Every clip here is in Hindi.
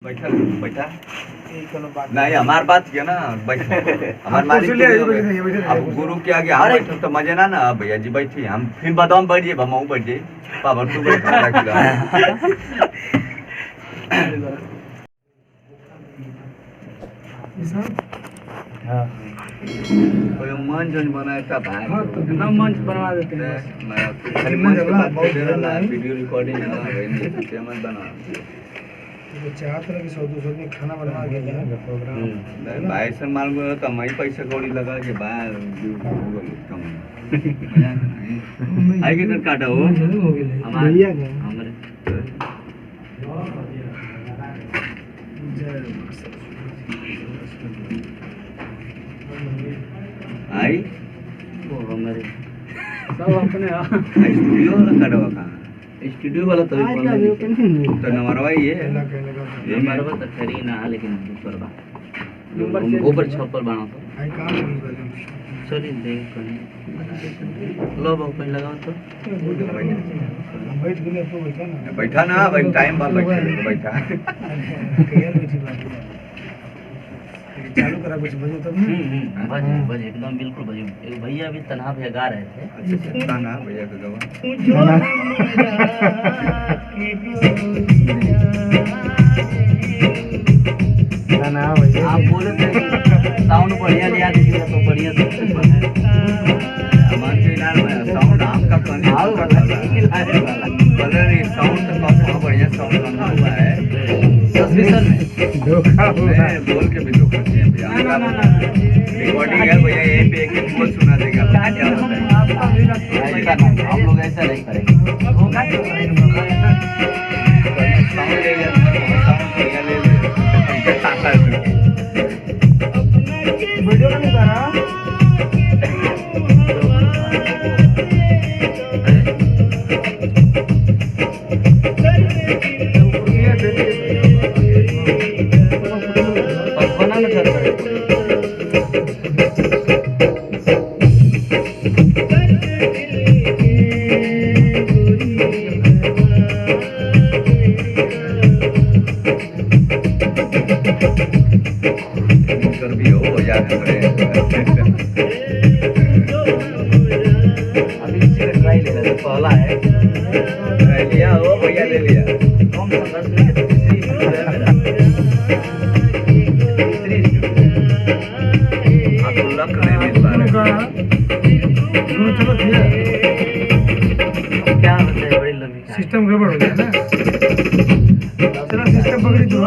बैठा बैठा नहीं हमार बात किया ना बैठा हमार मालिक अब गुरु के आगे हम बैठे तो मजे ना भैया जी बैठी हम फिर बताओ हम बैठ जाए हम बैठ जाए पावर तू कोई मंच बनाया था भाई हाँ तो बिना मंच बनवा देते हैं खाली मंच पे बात कर रहा है वीडियो रिकॉर्डिंग है फेमस बना तो चार तरह की सौ दूसरों में खाना बनवा के लिए प्रोग्राम भाई से मालूम है तो मैं पैसा कौड़ी लगा के बाहर कम आई के तो काटा हो हमारे हमारे आई वो हमारे सब अपने स्टूडियो वाला काटा हुआ कहाँ स्टूडियो वाला तो तो नंबरवा ये ये मरवा तो खरी ना लेकिन ऊपर बा ऊपर छप्पर बना तो आई काम चलिए देख कहीं लो बाबू कहीं लगाओ तो बैठ गए तो बैठा ना बैठा ना भाई टाइम बाद बैठा कहिए बैठी बात चालू करा कुछ बजे तब बजे बजे एकदम बिल्कुल बजे एक भैया भी तनहा भैया गा रहे थे अच्छा ना भैया का गवा ना भैया आप बोले थे साउंड बढ़िया लिया दीजिएगा तो बढ़िया से हमारे यार साउंड आपका कलर साउंड तो बहुत बढ़िया साउंड बना हुआ है सस्पेंशन में धोखा हुआ बोल के भी धोखा चाहिए भैया रिकॉर्डिंग है भैया यहीं पे एक बोल सुना देगा क्या होता है हम लोग ऐसा नहीं करेंगे साउंड ले लिया साउंड बढ़िया ले लिया वीडियो का नहीं कर रहा बनाना चाहता है कर भी हो यार अभी इसी का ट्राई ले रहे थे पहला है लिया हो भैया ले लिया कम संघर्ष में तीसरी स्टूडियो है मेरा तीसरी स्टूडियो आपको लक नहीं मिल पा रहा चलो ठीक है क्या होता है बड़ी लंबी सिस्टम गड़बड़ हो गया ना चलो सिस्टम पकड़ी तो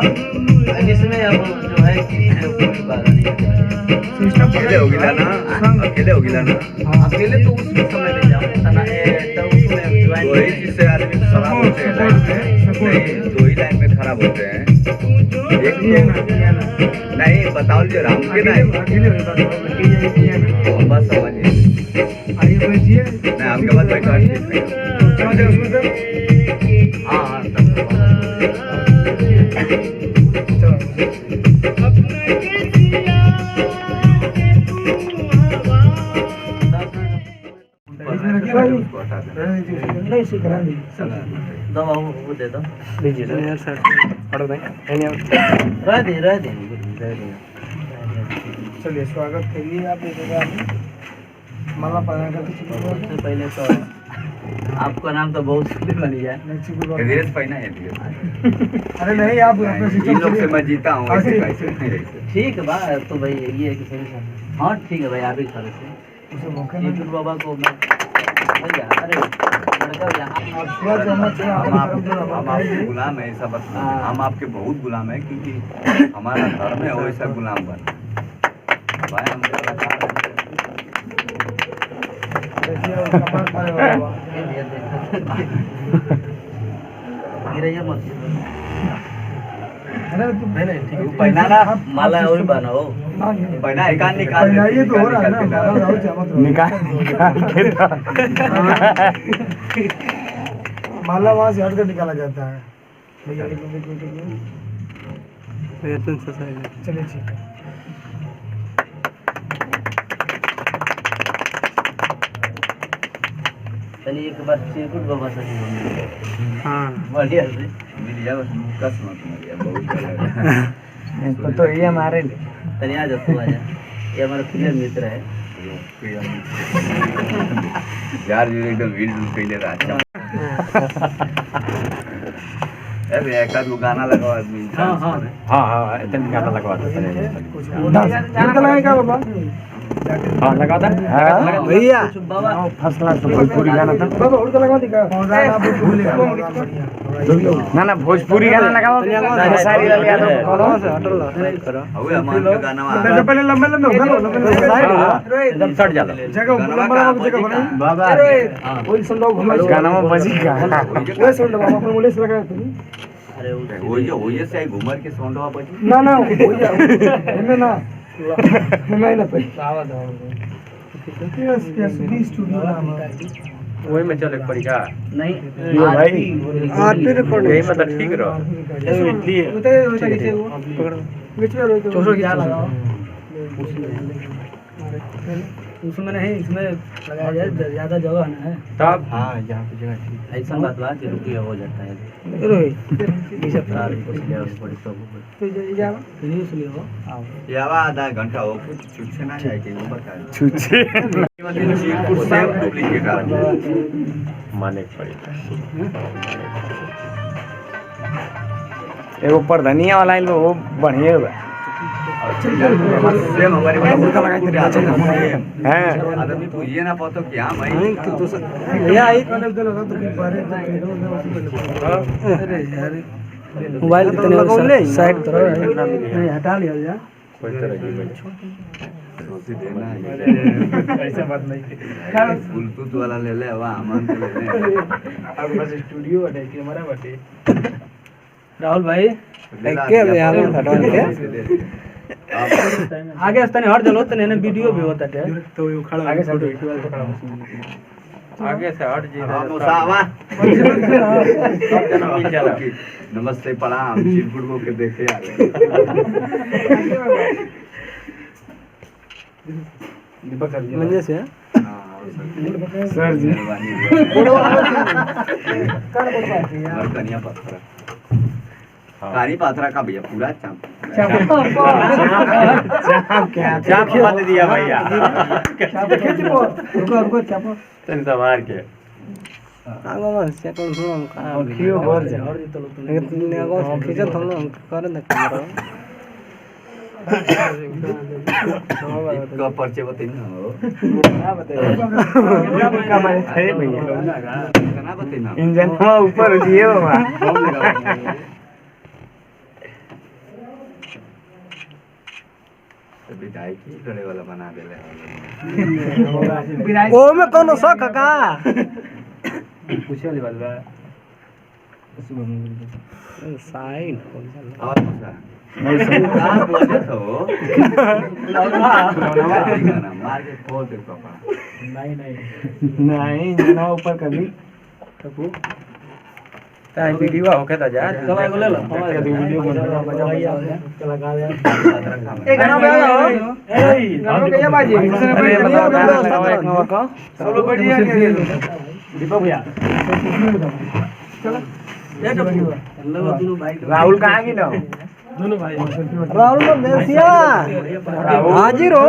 इसमें अब जो है कि कोई बात नहीं सिस्टम अकेले हो गिला ना अकेले हो गिला ना अकेले तो उस समय में जाओ तना तो उसमें ज्वाइन दो ही चीज से आदमी खराब होते हैं नहीं दो ही लाइन में खराब होते हैं एक नहीं बताओ जो राम के नहीं बस समझिए आइए बैठिए नहीं आपके पास बैठा हाँ हाँ नहीं सीख रहा दवा वो दे दो लीजिए यार सर पढ़ दें रह दे चलिए स्वागत करिए आप एक जगह माला पहना कर सबसे पहले तो आपका नाम तो बहुत सुंदर बन गया धीरे से पहना है धीरे अरे नहीं आप अपने इन लोग से मैं जीता हूँ ऐसे कैसे नहीं ऐसे ठीक है बात तो भाई ये है कि सही हाँ ठीक है भाई आप ही तरह से उसे मौके ये फिर बाबा को मैं भैया अरे लड़का यहाँ हम आपके गुलाम है ऐसा बस हम आपके बहुत गुलाम है क्योंकि हमारा धर्म है वैसा गुलाम बन भाई हम देखिए कपार पाए बाबा गिरैया मत अरे तुम पहले ठीक है पहना ना माला और बनाओ पहना एकान निकाल ये तो हो रहा है ना माला राहुल चमक निकाल माला वहाँ से हटकर निकाला जाता है भैया चलिए ठीक है तनी एक बार चिरकुट बाबा से हां बढ़िया से मिल जाओ कस मत मरिया बहुत तो ये हमारे तनी आ जा तू आ जा ये हमारा प्रिय मित्र है यार ये एकदम हिल डुल कइले रहा अच्छा अरे एक आध गाना लगाओ आदमी हां हां हाँ इतने गाना लगवा दो का लगाएगा बाबा हाँ लगा दे भैया बाबा फसला तो भोजपुरी गाना था बाबा और का लगा देगा ना ना भोजपुरी गाना लगाओ सारी लगा दो कौन से हटल करो हवे अमान का गाना पहले लंबे लंबे होगा लंबे एकदम सट जाला जगह लंबा जगह बना बाबा वही सुन लो घुमा गाना में बजी का वो सुन लो बाबा अपन बोले से लगा तुम अरे वो ये से घुमर के सोंडवा बजी ना ना हो जा हमें ना हमें ना पे आवाज आओ यस स्टूडियो नाम वही में चले पड़ी का नहीं यो भाई आरती रिकॉर्ड यही मतलब ठीक रहो इसलिए उते कैसे वो पकड़ो बीच में रोको चोसो क्या लगाओ उसमें नहीं इसमें लगाया जाए ज्यादा जगह ना है तब हाँ यहाँ पे जगह ठीक ऐसा बात बा कि रुपया हो जाता है रोहित ये सब तार इसलिए बड़ी सब तो ये जा न्यूज़ ले हो आओ यावा आधा घंटा हो कुछ छुच्छे ना जाए के ऊपर का छुच्छे कुछ सेम डुप्लीकेट आ माने पड़ी एगो पर धनिया वाला इन वो बढ़िया बा सेम हमारे वाला मुर्गा लगा के अच्छा हैं आदमी तो ये ना पतो कि हां भाई तो भैया आई कल दे लगा तो बारे अरे यार मोबाइल कितने साइड करो नहीं हटा लिया जा कोई तरह की बच्ची सोची देना ऐसा बात नहीं ब्लूटूथ वाला ले ले वा अमन ले ले अब बस स्टूडियो है कि हमारा बटे राहुल भाई के यहाँ हटवा के आगे स्थान हट जलो तने ने वीडियो भी होता है तो वो खड़ा आगे से आगे से हट जी हां मुसावा सब जना मिल जाला नमस्ते प्रणाम चिरकुट को के देखे आ गए दीपक सर जी मंजे से सर जी कनिया पत्थर कारी पात्रा का भैया पूरा चाप चाप मत दिया भैया रुको चापो तन सवार के आगो मन से कौन थोड़ा का खियो भर जा लेकिन आगो खींचत हम लोग कर दे का पर्चे बताई ना हो का मारे थे भैया ना बताई ना इंजन ऊपर दिए बाबा बम लगा विदाई की करे वाला बना देले ओ में कोनो शक का पूछे वाली बात बा साइन और मसा आप बोले तो मार के फोड़ दे पापा नहीं जना ऊपर कभी ताई वीडियो होके ता जा दवाई को ले लो हमारे वीडियो बना लगा दे ए गाना बजा ए गाना के ये बाजी अरे बताओ सोलो बढ़िया के दीपक भैया चलो ये दोनों भाई राहुल कहां की ना दोनों भाई राहुल तो देसिया हाजिर हो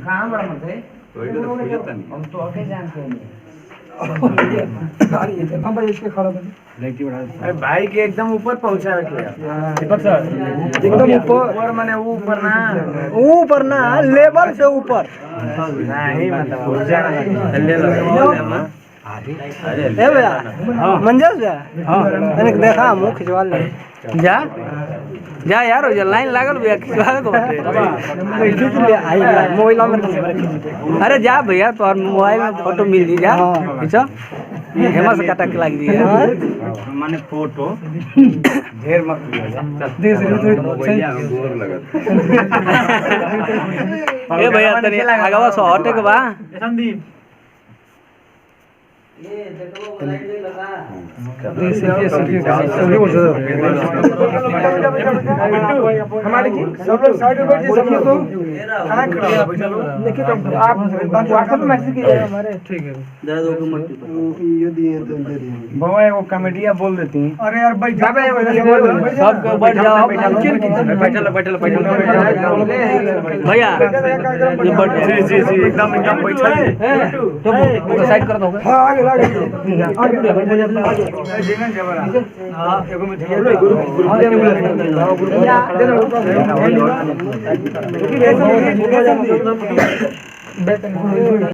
कहां बड़ा मत है कोई तो पूछता नहीं हम तो आके जानते हैं हम भाई इसके खड़ा कर अरे भाई के एकदम ऊपर पहुंचा के दीपक सर एकदम ऊपर माने ऊपर ना लेवल से ऊपर नहीं मतलब ऊर्जा ले लो ए भैया मंजस जा मैंने देखा मुंह खिंचवा ले जा जा यार ये लाइन लागल भैया खिंचवा को खींच ले आई मोबाइल में अरे जा भैया तो मोबाइल में फोटो मिल जी जा खींचो हेमा से काटा के लग दी माने फोटो ढेर मत मोबाइल में गोर लगत ए भैया तनी आगवा सो हटे के बा संदीप ये देखो लाइट नहीं लगा हमारे की सब लोग साइड में बैठ जाइए सब लोग तो कहां खड़ा हो बैठा लो देखिए तो आप व्हाट्सएप पे मैसेज कीजिएगा हमारे ठीक है ये दिए तो दे दिए बाबा वो कॉमेडिया बोल देती हैं अरे यार बैठ जा सब बैठ जाओ बैठल भैया ये बैठ जी एकदम बैठा तो साइड कर दो हां आगे हां एगो में ग्रुप